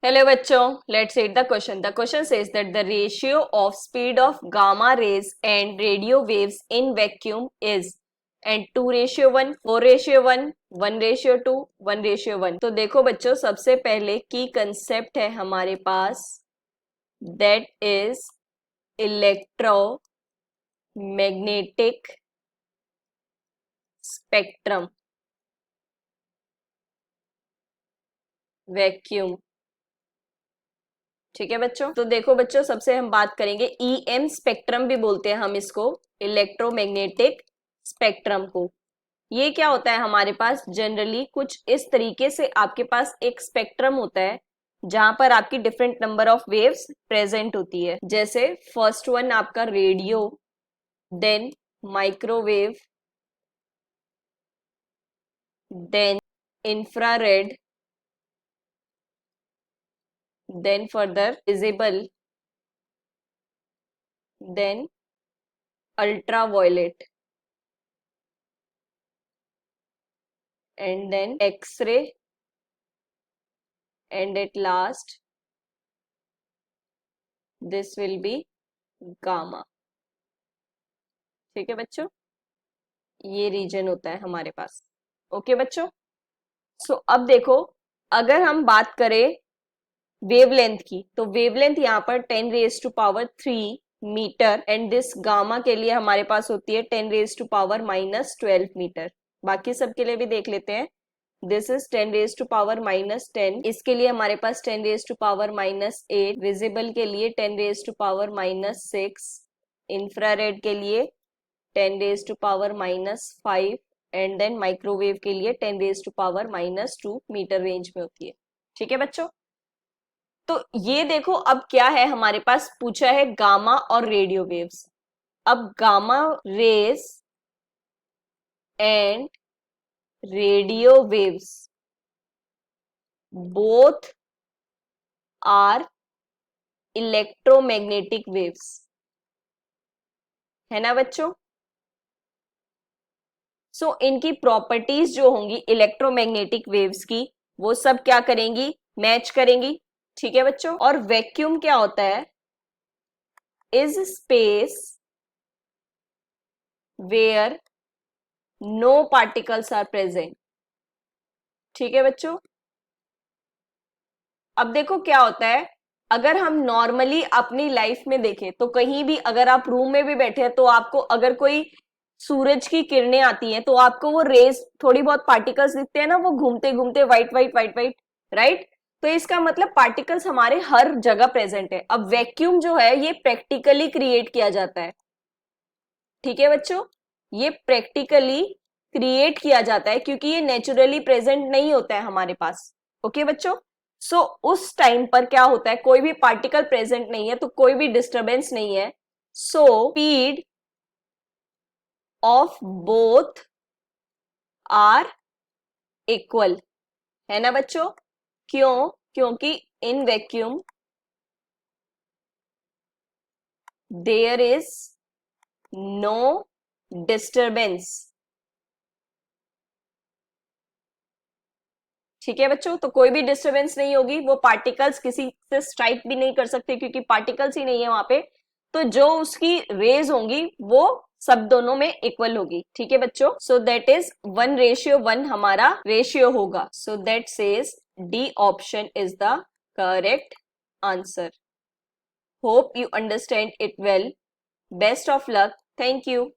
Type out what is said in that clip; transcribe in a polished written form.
Hello बच्चों, let's read the question. The question says that the ratio of speed of gamma rays and radio waves in vacuum is and 2:1, 4:1, 1:2, 1:1. तो देखो बच्चों, सबसे पहले की concept है हमारे पास, that is electromagnetic spectrum, vacuum. ठीक है बच्चों, तो देखो बच्चों, सबसे हम बात करेंगे ईएम स्पेक्ट्रम भी बोलते हैं हम इसको, इलेक्ट्रोमैग्नेटिक स्पेक्ट्रम को। ये क्या होता है हमारे पास, जनरली कुछ इस तरीके से आपके पास एक स्पेक्ट्रम होता है जहां पर आपकी different number of waves present होती है। जैसे फर्स्ट वन आपका radio, then microwave, then infrared, then further visible, then ultraviolet, and then X-ray, and at last this will be gamma. ठीक है बच्चों, ये रीजन होता है हमारे पास। ओके बच्चों, सो अब देखो, अगर हम बात करें वेवलेंथ की, तो वेवलेंथ यहाँ पर 10⁻³ मीटर, एंड दिस गामा के लिए हमारे पास होती है 10⁻⁻12 मीटर। बाकी सब के लिए भी देख लेते हैं। दिस इज 10⁻⁻10, इसके लिए हमारे पास 10⁻⁻8, विजिबल के लिए 10⁻⁻6, इंफ्रारेड के लिए 10⁻⁻5, एंड देन माइक्रोवेव के लिए 10⁻⁻2 मीटर रेंज में होती है। ठीक है बच्चों, तो ये देखो, अब क्या है हमारे पास, पूछा है गामा और रेडियो वेव्स। अब gamma rays and radio waves both are electromagnetic waves, है ना बच्चों। सो इनकी प्रॉपर्टीज जो होंगी इलेक्ट्रोमैग्नेटिक वेव्स की, वो सब क्या करेंगी, मैच करेंगी। ठीक है बच्चों, और वैक्यूम क्या होता है, is space where no particles are present. ठीक है बच्चों, अब देखो क्या होता है, अगर हम नॉर्मली अपनी लाइफ में देखें तो कहीं भी अगर आप रूम में भी बैठे हैं तो आपको अगर कोई सूरज की किरणें आती हैं तो आपको वो रेज, थोड़ी बहुत पार्टिकल्स दिखते हैं ना, वो घूमते घूमते white white white white, right. तो इसका मतलब पार्टिकल्स हमारे हर जगह प्रेजेंट है। अब वैक्यूम जो है ये प्रैक्टिकली क्रिएट किया जाता है। ठीक है बच्चों, ये प्रैक्टिकली क्रिएट किया जाता है क्योंकि ये नेचुरली प्रेजेंट नहीं होता है हमारे पास। ओके बच्चों, सो उस टाइम पर क्या होता है, कोई भी पार्टिकल प्रेजेंट नहीं है तो कोई भी डिस्टरबेंस नहीं है। So speed of both are equal, है ना बच्चों। क्यों, क्योंकि in vacuum there is no disturbance. ठीक है बच्चों, तो कोई भी डिस्टरबेंस नहीं होगी, वो पार्टिकल्स किसी से स्ट्राइक भी नहीं कर सकते क्योंकि पार्टिकल्स ही नहीं है वहां पे। तो जो उसकी रेज होंगी वो सब दोनों में इक्वल होगी। ठीक है बच्चों, सो दैट इज 1:1 हमारा रेशियो होगा। So that says D option is the correct answer. Hope you understand it well. Best of luck. Thank you.